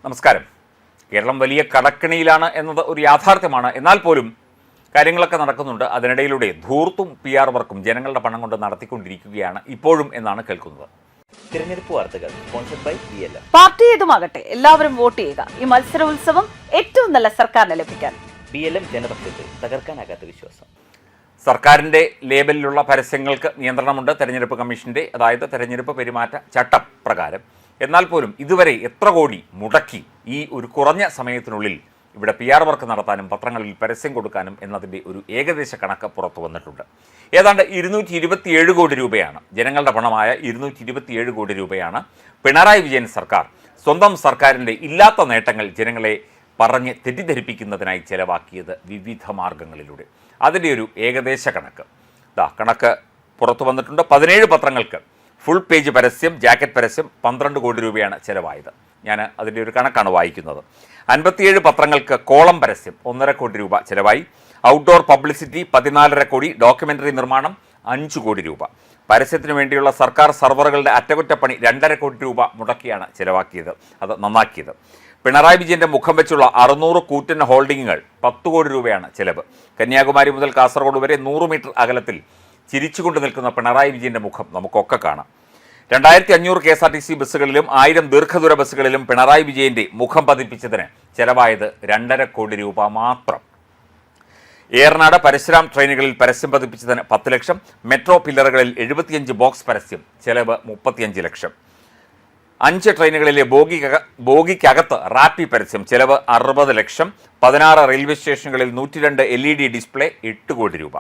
നമസ്കാരം. കേരളം വലിയ കടക്കിണിയിലാണ് എന്നത് ഒരു യാഥാർത്ഥ്യമാണ്. എന്നാൽ പോലും കാര്യങ്ങളൊക്കെ നടക്കുന്നുണ്ട്. അതിനിടയിലൂടെ ധൂർത്തും PR വർക്കും ജനങ്ങളുടെ പണം കൊണ്ട് നടത്തിക്കൊണ്ടിരിക്കുകയാണ് ഇപ്പോഴും എന്നാണ് കേൾക്കുന്നത്. തിരഞ്ഞെടുപ്പ് വാർത്തകൾ സ്പോൺസർഡ് ബൈ BLM. പാർട്ടി ഏതുമാകട്ടെ എല്ലാവരും വോട്ട് ചെയ്യുക. ഈ മത്സരോത്സവം ഏറ്റവും നല്ല സർക്കാരിനെ ലഭിക്കാൻ. BLM ജനപക്ഷത്തിൽ തകർക്കാനാകാത്ത വിശ്വാസം. സർക്കാരിൻ്റെ ലേബലിലുള്ള പരസ്യങ്ങൾക്ക് നിയന്ത്രണമുണ്ട് തെരഞ്ഞെടുപ്പ് കമ്മീഷൻ്റെ, അതായത് തെരഞ്ഞെടുപ്പ് പെരുമാറ്റ ചട്ടം പ്രകാരം. എന്നാൽ പോലും ഇതുവരെ എത്ര കോടി മുടക്കി ഈ ഒരു കുറഞ്ഞ സമയത്തിനുള്ളിൽ ഇവിടെ PR വർക്ക് നടത്താനും പത്രങ്ങളിൽ പരസ്യം കൊടുക്കാനും എന്നതിൻ്റെ ഒരു ഏകദേശ കണക്ക് പുറത്തു വന്നിട്ടുണ്ട്. ഏതാണ്ട് 227 കോടി രൂപയാണ്, ജനങ്ങളുടെ പണമായ 227 കോടി രൂപയാണ് പിണറായി വിജയൻ സർക്കാർ സ്വന്തം സർക്കാരിൻ്റെ ഇല്ലാത്ത നേട്ടങ്ങൾ ജനങ്ങളെ പറഞ്ഞ് തെറ്റിദ്ധരിപ്പിക്കുന്നതിനായി ചെലവാക്കിയത് വിവിധ മാർഗങ്ങളിലൂടെ. അതിൻ്റെ ഒരു ഏകദേശ കണക്ക് കണക്ക് പുറത്തു വന്നിട്ടുണ്ട്. 17 പത്രങ്ങൾക്ക് ഫുൾ പേജ് പരസ്യം, ജാക്കറ്റ് പരസ്യം 12 കോടി രൂപയാണ് ചിലവായത്. ഞാൻ അതിൻ്റെ ഒരു കണക്കാണ് വായിക്കുന്നത്. 57 പത്രങ്ങൾക്ക് കോളം പരസ്യം 1.5 കോടി രൂപ ചിലവായി. ഔട്ട്ഡോർ പബ്ലിസിറ്റി 14.5 കോടി, ഡോക്യുമെൻ്ററി നിർമ്മാണം 5 കോടി രൂപ. പരസ്യത്തിന് വേണ്ടിയുള്ള സർക്കാർ സർവറുകളുടെ അറ്റകുറ്റപ്പണി 2.5 കോടി രൂപ മുടക്കിയാണ് ചിലവാക്കിയത്, അത് നന്നാക്കിയത്. പിണറായി വിജയൻ്റെ മുഖം വെച്ചുള്ള 600 കൂറ്റൻ ഹോൾഡിങ്ങുകൾ 10 കോടി രൂപയാണ് ചിലവ്. കന്യാകുമാരി മുതൽ കാസർഗോഡ് വരെ 100 മീറ്റർ അകലത്തിൽ ചിരിച്ചുകൊണ്ട് നിൽക്കുന്ന പിണറായി വിജയൻ്റെ മുഖം നമുക്കൊക്കെ കാണാം. 2500 KSRTC ബസ്സുകളിലും 1000 ദീർഘദൂര ബസ്സുകളിലും പിണറായി വിജയൻ്റെ മുഖം പതിപ്പിച്ചതിന് ചിലവായത് 2.5 കോടി രൂപ മാത്രം. ഏറനാട് പരശുരാം ട്രെയിനുകളിൽ പരസ്യം പതിപ്പിച്ചതിന് 10 ലക്ഷം. മെട്രോ പില്ലറുകളിൽ 75 ബോക്സ് പരസ്യം, ചിലവ് 35 ലക്ഷം. 5 ട്രെയിനുകളിലെ ബോഗിക്കകത്ത് റാപ്പി പരസ്യം, ചിലവ് 60 ലക്ഷം. 16 റെയിൽവേ സ്റ്റേഷനുകളിൽ 102 LED ഡിസ്പ്ലേ 8 കോടി രൂപ.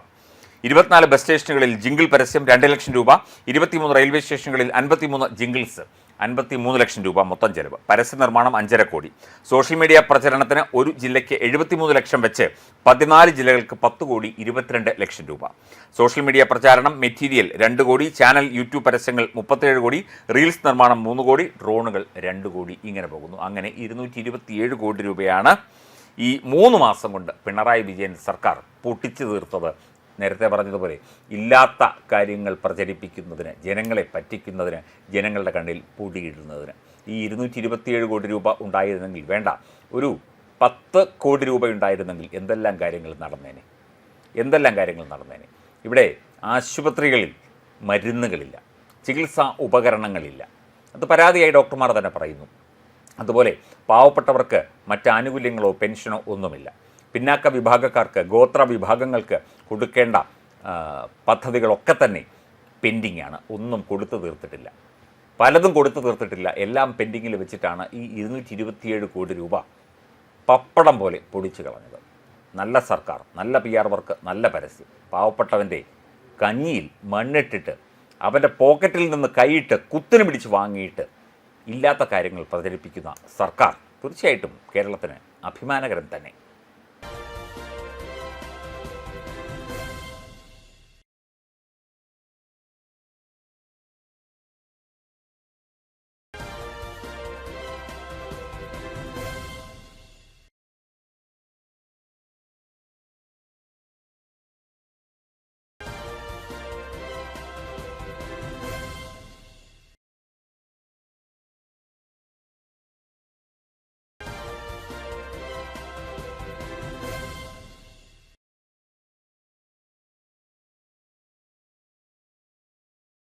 24 ബസ് സ്റ്റേഷനുകളിൽ ജിങ്കിൾ പരസ്യം 2 ലക്ഷം രൂപ. 23 റെയിൽവേ സ്റ്റേഷനുകളിൽ 53 ജിങ്കിൾസ് 53 ലക്ഷം രൂപ മൊത്തം ചെലവ്. പരസ്യ നിർമ്മാണം 5.5 കോടി. സോഷ്യൽ മീഡിയ പ്രചരണത്തിന് ഒരു ജില്ലയ്ക്ക് 73 ലക്ഷം വെച്ച് 14 ജില്ലകൾക്ക് 10 കോടി 22 ലക്ഷം രൂപ. സോഷ്യൽ മീഡിയ പ്രചാരണം മെറ്റീരിയൽ 2 കോടി. ചാനൽ യൂട്യൂബ് പരസ്യങ്ങൾ 37 കോടി. റീൽസ് നിർമ്മാണം 3 കോടി. ഡ്രോണുകൾ 2 കോടി. ഇങ്ങനെ പോകുന്നു. അങ്ങനെ 227 കോടി രൂപയാണ് ഈ 3 മാസം കൊണ്ട് പിണറായി വിജയൻ സർക്കാർ പൊട്ടിച്ചു തീർത്തത്. നേരത്തെ പറഞ്ഞതുപോലെ ഇല്ലാത്ത കാര്യങ്ങൾ പ്രചരിപ്പിക്കുന്നതിന്, ജനങ്ങളെ പറ്റിക്കുന്നതിന്, ജനങ്ങളുടെ കണ്ണിൽ പൊടിയിടുന്നതിന്. ഈ 227 കോടി രൂപ ഉണ്ടായിരുന്നെങ്കിൽ, വേണ്ട ഒരു 10 കോടി രൂപ ഉണ്ടായിരുന്നെങ്കിൽ എന്തെല്ലാം കാര്യങ്ങൾ നടന്നേനെ. ഇവിടെ ആശുപത്രികളിൽ മരുന്നുകളില്ല, ചികിത്സാ ഉപകരണങ്ങളില്ല. അത് പരാതിയായി ഡോക്ടർമാർ തന്നെ പറയുന്നു. അതുപോലെ പാവപ്പെട്ടവർക്ക് മറ്റ് ആനുകൂല്യങ്ങളോ പെൻഷനോ ഒന്നുമില്ല. പിന്നാക്ക വിഭാഗക്കാർക്ക്, ഗോത്ര വിഭാഗങ്ങൾക്ക് കൊടുക്കേണ്ട പദ്ധതികളൊക്കെ തന്നെ പെൻഡിങ് ആണ്. ഒന്നും കൊടുത്തു തീർത്തിട്ടില്ല, പലതും കൊടുത്തു തീർത്തിട്ടില്ല. എല്ലാം പെൻഡിങ്ങിൽ വെച്ചിട്ടാണ് ഈ 227 കോടി രൂപ പപ്പടം പോലെ പൊടിച്ചു കളഞ്ഞത്. നല്ല സർക്കാർ, നല്ല PR വർക്ക്, നല്ല പരസ്യം, പാവപ്പെട്ടവൻ്റെ കഞ്ഞിയിൽ മണ്ണിട്ടിട്ട് അവൻ്റെ പോക്കറ്റിൽ നിന്ന് കൈയിട്ട് കുത്തിന് പിടിച്ച് വാങ്ങിയിട്ട് ഇല്ലാത്ത കാര്യങ്ങൾ പ്രചരിപ്പിക്കുന്ന സർക്കാർ തീർച്ചയായിട്ടും കേരളത്തിന് അഭിമാനകരം തന്നെ.